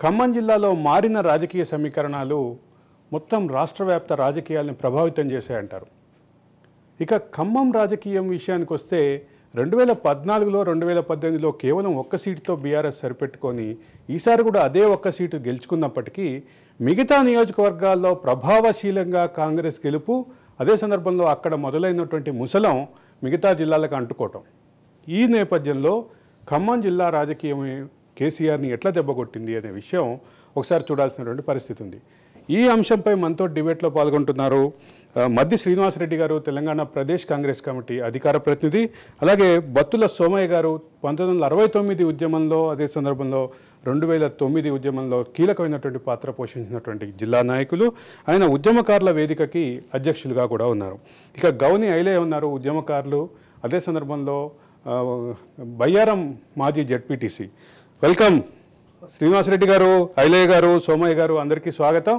ఖమ్మం జిల్లాలో మారిన రాజకీయ సమీకరణాలు మొత్తం రాష్ట్రవ్యాప్త రాజకీయాలను ప్రభావితం చేశాయంటారు. ఇక ఖమ్మం రాజకీయం విషయానికి వస్తే 2014లో 2018లో కేవలం ఒక్క సీటుతో బీఆర్ఎస్ సరిపెట్టుకొని ఈసారి కూడా అదే ఒక్క సీటు గెలుచుకున్నప్పటికీ మిగతా నియోజకవర్గాల్లో ప్రభావశీలంగా కాంగ్రెస్ గెలుపు, అదే సందర్భంలో అక్కడ మొదలైనటువంటి ముసలం మిగతా జిల్లాలకు అంటుకోవటం. ఈ నేపథ్యంలో ఖమ్మం జిల్లా రాజకీయం కేసీఆర్ని ఎట్లా దెబ్బకొట్టింది అనే విషయం ఒకసారి చూడాల్సినటువంటి పరిస్థితి ఉంది. ఈ అంశంపై మనతో డిబేట్లో పాల్గొంటున్నారు మద్ది శ్రీనివాసరెడ్డి గారు, తెలంగాణ ప్రదేశ్ కాంగ్రెస్ కమిటీ అధికార ప్రతినిధి, అలాగే బత్తుల సోమయ్య గారు 1969 ఉద్యమంలో, అదే సందర్భంలో 2009 ఉద్యమంలో కీలకమైనటువంటి పాత్ర పోషించినటువంటి జిల్లా నాయకులు. ఆయన ఉద్యమకారుల వేదికకి అధ్యక్షులుగా కూడా ఉన్నారు. ఇక గౌని ఐలయ్య ఉన్నారు, ఉద్యమకారులు, అదే సందర్భంలో బయ్యారం మాజీ జెడ్పీటీసీ. వెల్కమ్ శ్రీనివాసరెడ్డి గారు, ఐలయ్య గారు, సోమయ్య గారు, అందరికీ స్వాగతం.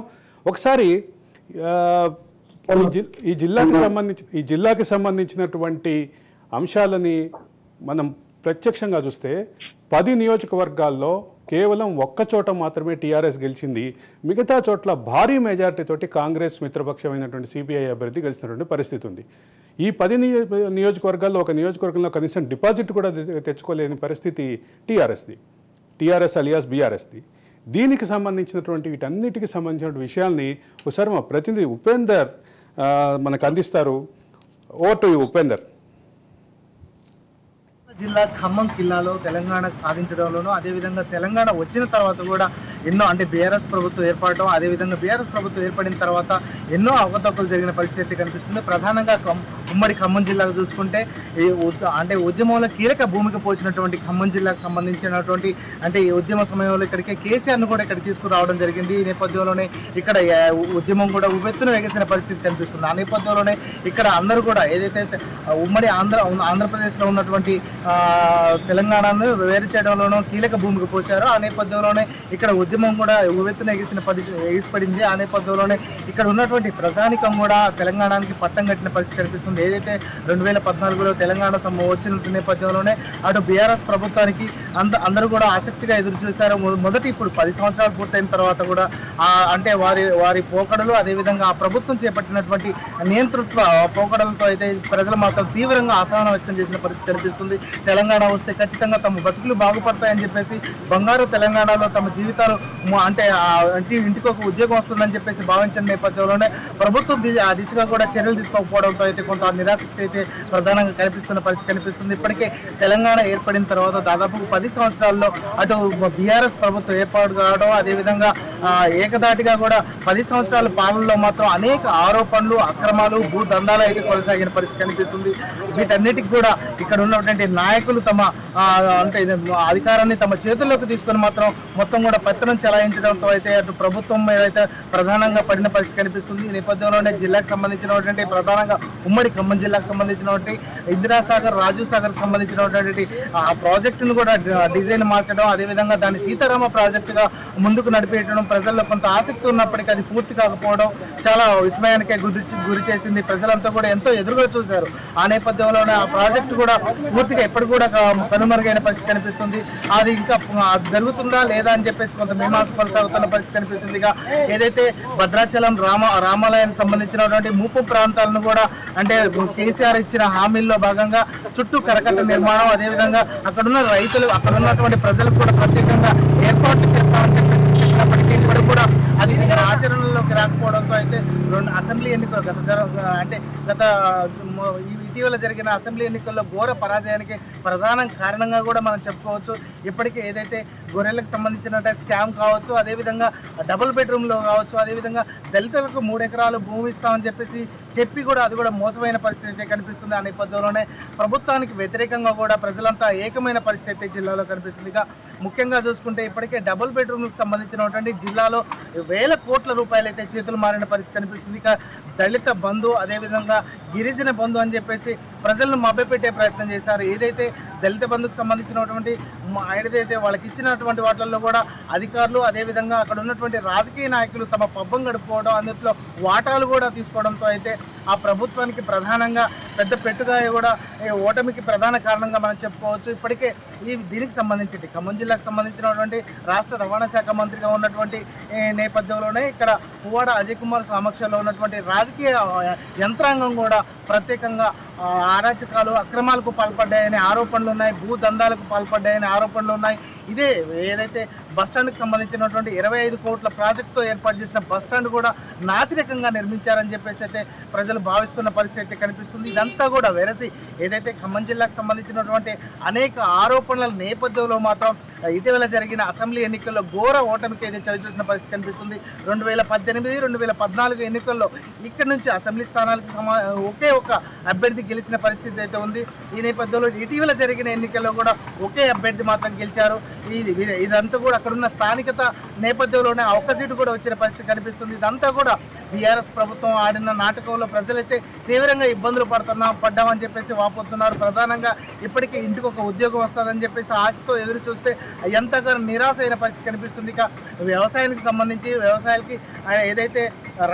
ఒకసారి ఈ జిల్లాకి సంబంధించినటువంటి అంశాలని మనం ప్రత్యక్షంగా చూస్తే 10 నియోజకవర్గాల్లో కేవలం ఒక్క చోట మాత్రమే టీఆర్ఎస్ గెలిచింది. మిగతా చోట్ల భారీ మెజార్టీతోటి కాంగ్రెస్ మిత్రపక్షమైనటువంటి సిపిఐ అభ్యర్థి గెలిచినటువంటి పరిస్థితి ఉంది. ఈ 10 నియోజకవర్గాల్లో ఒక నియోజకవర్గంలో కనీసం డిపాజిట్ కూడా తెచ్చుకోలేని పరిస్థితి టీఆర్ఎస్ అలియాస్ బీఆర్ఎస్ది. దీనికి సంబంధించినటువంటి వీటన్నిటికి సంబంధించిన విషయాల్ని ఒకసారి మా ప్రతినిధి ఉపేందర్ మనకు అందిస్తారు. Over to you Upender. జిల్లా ఖమ్మం జిల్లాలో తెలంగాణ సాధించడంలోనూ, అదేవిధంగా తెలంగాణ వచ్చిన తర్వాత కూడా ఎన్నో బీఆర్ఎస్ ప్రభుత్వం ఏర్పడటం, అదేవిధంగా బీఆర్ఎస్ ప్రభుత్వం ఏర్పడిన తర్వాత ఎన్నో అవకతవకలు జరిగిన పరిస్థితి కనిపిస్తుంది. ప్రధానంగా ఉమ్మడి ఖమ్మం జిల్లాకు చూసుకుంటే ఉద్యమంలో కీలక భూమిక పోసినటువంటి ఖమ్మం జిల్లాకు సంబంధించినటువంటి ఈ ఉద్యమ సమయంలో ఇక్కడికి కేసీఆర్ను కూడా ఇక్కడ తీసుకురావడం జరిగింది. ఈ నేపథ్యంలోనే ఇక్కడ ఉద్యమం కూడా ఉవ్వెత్తున ఎగసిన పరిస్థితి కనిపిస్తుంది. ఆ నేపథ్యంలోనే ఇక్కడ అందరూ కూడా ఏదైతే ఉమ్మడి ఆంధ్రప్రదేశ్లో ఉన్నటువంటి తెలంగాణను వేరు చేయడంలోనూ కీలక భూమిక పోశారు. ఆ నేపథ్యంలోనే ఇక్కడ ఉద్యమం కూడా ఉవ్వెత్తున ఎగిసిపడింది. ఆ నేపథ్యంలోనే ఇక్కడ ఉన్నటువంటి ప్రజానికం కూడా తెలంగాణకి పట్టం కట్టిన పరిస్థితి కనిపిస్తుంది. ఏదైతే 2014లో తెలంగాణ వచ్చిన నేపథ్యంలోనే అటు బీఆర్ఎస్ ప్రభుత్వానికి అందరూ కూడా ఆసక్తిగా ఎదురు చూశారు. మొదటి ఇప్పుడు 10 సంవత్సరాలు పూర్తయిన తర్వాత కూడా వారి పోకడలు, అదేవిధంగా ఆ ప్రభుత్వం చేపట్టినటువంటి నియంతృత్వ పోకడలతో అయితే ప్రజలు మాత్రం తీవ్రంగా అసహనం వ్యక్తం చేసిన పరిస్థితి కనిపిస్తుంది. తెలంగాణ వస్తే ఖచ్చితంగా తమ బతుకులు బాగుపడతాయని చెప్పేసి, బంగారు తెలంగాణలో తమ జీవితాలు ఇంటికి ఒక ఉద్యోగం వస్తుందని చెప్పేసి భావించిన నేపథ్యంలోనే ప్రభుత్వం ఆ దిశగా కూడా చర్యలు తీసుకోకపోవడంతో అయితే కొంత నిరాసక్తి అయితే ప్రధానంగా కనిపిస్తున్న పరిస్థితి కనిపిస్తుంది. ఇప్పటికే తెలంగాణ ఏర్పడిన తర్వాత దాదాపు 10 సంవత్సరాల్లో అటు బీఆర్ఎస్ ప్రభుత్వం ఏర్పాటు కావడం, అదేవిధంగా ఏకదాటిగా కూడా 10 సంవత్సరాల పాలనలో మాత్రం అనేక ఆరోపణలు, అక్రమాలు, భూదందాలు అయితే కొనసాగిన పరిస్థితి కనిపిస్తుంది. వీటన్నిటికి కూడా ఇక్కడ ఉన్నటువంటి నాయకులు తమ అధికారాన్ని తమ చేతుల్లోకి తీసుకొని మాత్రం మొత్తం కూడా పెత్తనం చెలాయించడంతో అయితే అటు ప్రభుత్వం మీద అయితే ప్రధానంగా పడిన పరిస్థితి కనిపిస్తుంది. ఈ నేపథ్యంలోనే జిల్లాకు సంబంధించినటువంటి ప్రధానంగా ఉమ్మడి ఖమ్మం జిల్లాకు సంబంధించినటువంటి ఇందిరాసాగర్, రాజీవ్ సాగర్ సంబంధించినటువంటి ఆ ప్రాజెక్టును కూడా డిజైన్ మార్చడం, అదేవిధంగా దాన్ని సీతారామ ప్రాజెక్టుగా ముందుకు నడిపేయడం, ప్రజల్లో కొంత ఆసక్తి ఉన్నప్పటికీ అది పూర్తి కాకపోవడం చాలా విస్మయానికే గురి చేసింది. ప్రజలంతా కూడా ఎంతో ఎదురుగా చూశారు. ఆ నేపథ్యంలోనే ఆ ప్రాజెక్టు కూడా పూర్తిగా ఎప్పటికి కూడా కనుమరుగైన పరిస్థితి కనిపిస్తుంది. అది ఇంకా జరుగుతుందా లేదా అని చెప్పేసి కొంత మీమాంస కొనసాగుతున్న పరిస్థితి కనిపిస్తుంది. ఏదైతే భద్రాచలం రామాలయానికి సంబంధించినటువంటి ముప్పు ప్రాంతాలను కూడా కేసీఆర్ ఇచ్చిన హామీల్లో భాగంగా చుట్టూ కరకట్ట నిర్మాణం, అదేవిధంగా అక్కడున్న రైతులు, అక్కడ ఉన్నటువంటి ప్రజలకు కూడా ప్రత్యేకంగా ఏర్పాట్లు చేస్తామని చెప్పేసి చెప్పినప్పటికీ ఇప్పుడు కూడా అది ఆచరణలోకి రాకపోవడంతో అయితే అసెంబ్లీ ఎన్నికలు గత ఇటీవల జరిగిన అసెంబ్లీ ఎన్నికల్లో ఘోర పరాజయానికి ప్రధాన కారణంగా కూడా మనం చెప్పుకోవచ్చు. ఇప్పటికే ఏదైతే గొర్రెలకు సంబంధించిన స్కామ్ కావచ్చు, అదేవిధంగా డబుల్ బెడ్రూమ్లో కావచ్చు, అదేవిధంగా దళితులకు 3 ఎకరాలు భూమి ఇస్తామని చెప్పి కూడా అది కూడా మోసమైన పరిస్థితి అయితే కనిపిస్తుంది. ఆ నేపథ్యంలోనే ప్రభుత్వానికి వ్యతిరేకంగా కూడా ప్రజలంతా ఏకమైన పరిస్థితి జిల్లాలో కనిపిస్తుంది. ఇక ముఖ్యంగా చూసుకుంటే ఇప్పటికే డబుల్ బెడ్రూమ్కి సంబంధించినటువంటి జిల్లాలో వేల కోట్ల రూపాయలు అయితే చేతులు మారిన పరిస్థితి కనిపిస్తుంది. ఇక దళిత బంధు, అదేవిధంగా గిరిజన బంధు అని చెప్పేసి ప్రజలను మభ్యపెట్టే ప్రయత్నం చేశారు. ఏదైతే దళిత బంధుకు సంబంధించినటువంటి ఏదైతే వాళ్ళకి ఇచ్చినటువంటి వాటిల్లో కూడా అధికారులు అదేవిధంగా అక్కడ ఉన్నటువంటి రాజకీయ నాయకులు తమ పబ్బం గడుపుకోవడం, అందులో వాటాలు కూడా తీసుకోవడంతో అయితే ఆ ప్రభుత్వానికి ప్రధానంగా పెద్ద పెట్టుగా కూడా ఓటమికి ప్రధాన కారణంగా మనం చెప్పుకోవచ్చు. ఇప్పటికే దీనికి సంబంధించి ఖమ్మం జిల్లాకు సంబంధించినటువంటి రాష్ట్ర రవాణా శాఖ మంత్రిగా ఉన్నటువంటి నేపథ్యంలోనే ఇక్కడ పువ్వాడ అజయ్ కుమార్ సమక్షంలో ఉన్నటువంటి రాజకీయ యంత్రాంగం కూడా ప్రత్యేకంగా అరాచకాలు అక్రమాలకు పాల్పడ్డాయనే ఆరోపణలు ఉన్నాయి, భూ దందాలకు పాల్పడ్డాయనే ఆరోపణలు ఉన్నాయి. ఇదే ఏదైతే బస్టాండ్కి సంబంధించినటువంటి 25 కోట్ల ప్రాజెక్టుతో ఏర్పాటు చేసిన బస్టాండ్ కూడా నాసిరకంగా నిర్మించారని చెప్పేసి అయితే ప్రజలు భావిస్తున్న పరిస్థితి అయితే కనిపిస్తుంది. ఇదంతా కూడా వెరసి ఏదైతే ఖమ్మం జిల్లాకు సంబంధించినటువంటి అనేక ఆరోపణల నేపథ్యంలో మాత్రం ఇటీవల జరిగిన అసెంబ్లీ ఎన్నికల్లో ఘోర ఓటమికి అయితే చవిచూసిన పరిస్థితి కనిపిస్తుంది. 2018, 2014 ఎన్నికల్లో ఇక్కడి నుంచి అసెంబ్లీ స్థానాలకు ఒకే ఒక అభ్యర్థి గెలిచిన పరిస్థితి అయితే ఉంది. ఈ నేపథ్యంలో ఇటీవల జరిగిన ఎన్నికల్లో కూడా ఒకే అభ్యర్థి మాత్రం గెలిచారు. ఇదంతా కూడా అక్కడున్న స్థానికత నేపథ్యంలోనే ఒక్క సీటు కూడా వచ్చిన పరిస్థితి కనిపిస్తుంది. ఇదంతా కూడా బీఆర్ఎస్ ప్రభుత్వం ఆడిన నాటకంలో ప్రజలైతే తీవ్రంగా ఇబ్బందులు పడ్డామని చెప్పేసి వాపోతున్నారు. ప్రధానంగా ఇప్పటికే ఇంటికి ఒక ఉద్యోగం వస్తుందని చెప్పేసి ఆశతో ఎదురు చూస్తే ఎంతగానో నిరాశ అయిన పరిస్థితి కనిపిస్తుంది. ఇక వ్యవసాయానికి సంబంధించి వ్యవసాయాలకి ఏదైతే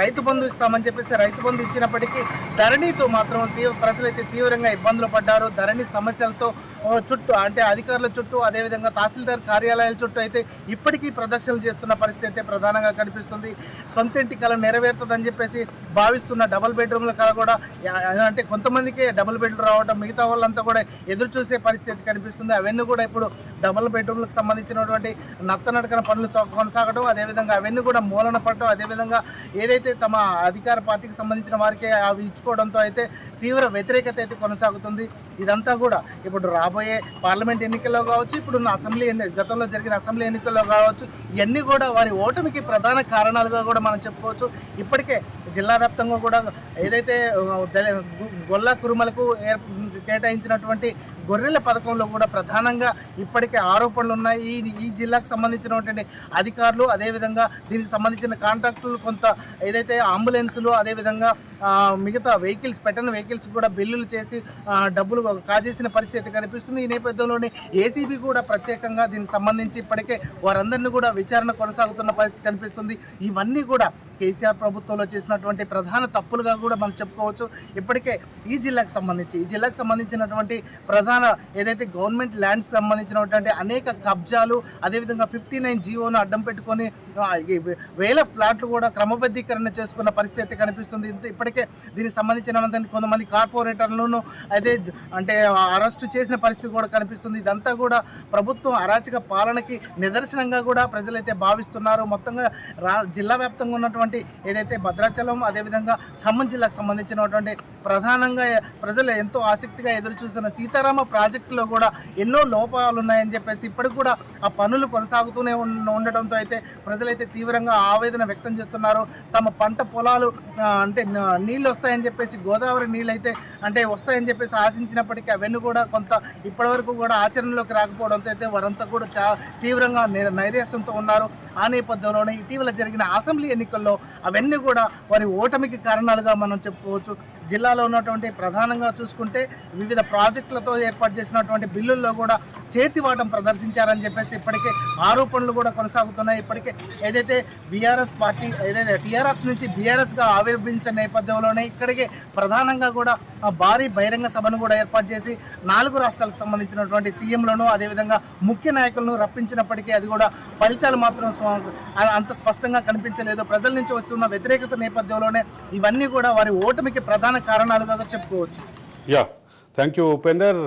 రైతు బంధు ఇస్తామని చెప్పేసి రైతు బంధు ఇచ్చినప్పటికీ ధరణితో మాత్రం ప్రజలైతే తీవ్రంగా ఇబ్బందులు పడ్డారు. ధరణి సమస్యలతో చుట్టూ అంటే అధికారుల చుట్టూ అదేవిధంగా తహసీల్దార్ కార్యాలయాల చుట్టూ అయితే ఇప్పటికీ ప్రదర్శనలు చేస్తున్న పరిస్థితి అయితే ప్రధానంగా కనిపిస్తుంది. సొంత ఇంటి కళ నెరవేరుతుందని చెప్పేసి భావిస్తున్న డబుల్ బెడ్రూమ్ల కళ కూడా అంటే కొంతమందికి డబుల్ బెడ్రూమ్ రావడం, మిగతా వాళ్ళంతా కూడా ఎదురు చూసే పరిస్థితి కనిపిస్తుంది. అవన్నీ కూడా ఇప్పుడు డబుల్ బెడ్రూమ్లకు సంబంధించినటువంటి నత్తనడకన పనులు కొనసాగడం, అదేవిధంగా అవన్నీ కూడా మూలన పడటం, అదేవిధంగా ఏదైతే తమ అధికార పార్టీకి సంబంధించిన వారికి అవి ఇచ్చుకోవడంతో అయితే తీవ్ర వ్యతిరేకత అయితే కొనసాగుతుంది. ఇదంతా కూడా ఇప్పుడు రాబోయే పార్లమెంట్ ఎన్నికల్లో కావచ్చు, ఇప్పుడున్న గతంలో జరిగిన అసెంబ్లీ ఎన్నికల్లో కావచ్చు, ఇవన్నీ కూడా వారి ఓటమికి ప్రధాన కారణాలుగా కూడా మనం చెప్పుకోవచ్చు. ఇప్పటికే జిల్లా వ్యాప్తంగా కూడా ఏదైతే గొల్ల కురుమలకు కేటాయించినటువంటి గొర్రెల పథకంలో కూడా ప్రధానంగా ఇప్పటికే ఆరోపణలు ఉన్నాయి. ఈ జిల్లాకు సంబంధించినటువంటి అధికారులు అదేవిధంగా దీనికి సంబంధించిన కాంట్రాక్టులు కొంత ఏదైతే అంబులెన్సులు అదేవిధంగా మిగతా వెహికల్స్ పెట్టని వెహికల్స్ కూడా బిల్లులు చేసి డబ్బులు కాజేసిన పరిస్థితి కనిపిస్తుంది. ఈ నేపథ్యంలోనే ఏసీబీ కూడా ప్రత్యేకంగా దీనికి సంబంధించి ఇప్పటికే వారందరినీ కూడా విచారణ కొనసాగుతున్న పరిస్థితి కనిపిస్తుంది. ఇవన్నీ కూడా కేసీఆర్ ప్రభుత్వంలో చేసినటువంటి ప్రధాన తప్పులుగా కూడా మనం చెప్పుకోవచ్చు. ఇప్పటికే ఈ జిల్లాకు సంబంధించినటువంటి ప్రధాన ఏదైతే గవర్నమెంట్ ల్యాండ్స్ సంబంధించినటువంటి అనేక కబ్జాలు అదేవిధంగా 59 జీవోను అడ్డం పెట్టుకొని వేల ఫ్లాట్లు కూడా క్రమబద్ధీకరణ చేసుకున్న పరిస్థితి కనిపిస్తుంది. ఇప్పటికే దీనికి సంబంధించిన కొంతమంది కార్పొరేటర్లను అయితే అంటే అరెస్టు చేసిన పరిస్థితి కూడా కనిపిస్తుంది. ఇదంతా కూడా ప్రభుత్వం అరాచక పాలనకి నిదర్శనంగా కూడా ప్రజలైతే భావిస్తున్నారు. మొత్తంగా జిల్లా వ్యాప్తంగా ఉన్నటువంటి ఏదైతే భద్రాచలం అదేవిధంగా ఖమ్మం జిల్లాకు సంబంధించినటువంటి ప్రధానంగా ప్రజలు ఎంతో ఆసక్తిగా ఎదురు చూసిన సీతారామ ప్రాజెక్టులో కూడా ఎన్నో లోపాలు ఉన్నాయని చెప్పేసి ఇప్పటికి కూడా ఆ పనులు కొనసాగుతూనే ఉండడంతో అయితే ప్రజలైతే తీవ్రంగా ఆవేదన వ్యక్తం చేస్తున్నారు. తమ పంట పొలాలు అంటే నీళ్ళు వస్తాయని చెప్పేసి గోదావరి నీళ్ళు అయితే అంటే వస్తాయని చెప్పేసి ఆశించినప్పటికీ అవన్నీ కూడా కొంత ఇప్పటివరకు కూడా ఆచరణలోకి రాకపోవడంతో అయితే వారంతా కూడా తీవ్రంగా నైరాశ్యంతో ఉన్నారు. ఆ నేపథ్యంలోనే ఇటీవల జరిగిన అసెంబ్లీ ఎన్నికల్లో అవన్నీ కూడా వారి ఓటమికి కారణాలుగా మనం చెప్పుకోవచ్చు. జిల్లాలో ఉన్నటువంటి ప్రధానంగా చూసుకుంటే వివిధ ప్రాజెక్టులతో ఏర్పాటు చేసినటువంటి బిల్లుల్లో కూడా చేతివాటం ప్రదర్శించారని చెప్పేసి ఇప్పటికే ఆరోపణలు కూడా కొనసాగుతున్నాయి. ఇప్పటికే ఏదైతే బీఆర్ఎస్ పార్టీ ఏదైతే టీఆర్ఎస్ నుంచి బీఆర్ఎస్గా ఆవిర్భవించిన నేపథ్యంలోనే ఇక్కడికే ప్రధానంగా కూడా భారీ బహిరంగ సభను కూడా ఏర్పాటు చేసి 4 రాష్ట్రాలకు సంబంధించినటువంటి సీఎంలను అదేవిధంగా ముఖ్య నాయకులను రప్పించినప్పటికీ అది కూడా ఫలితాలు మాత్రం అంత స్పష్టంగా కనిపించలేదు. ప్రజల నుంచి వస్తున్న వ్యతిరేకత నేపథ్యంలోనే ఇవన్నీ కూడా వారి ఓటమికి ప్రధాన కారణాలుగా చెప్పుకోవచ్చు. Thank you Upender.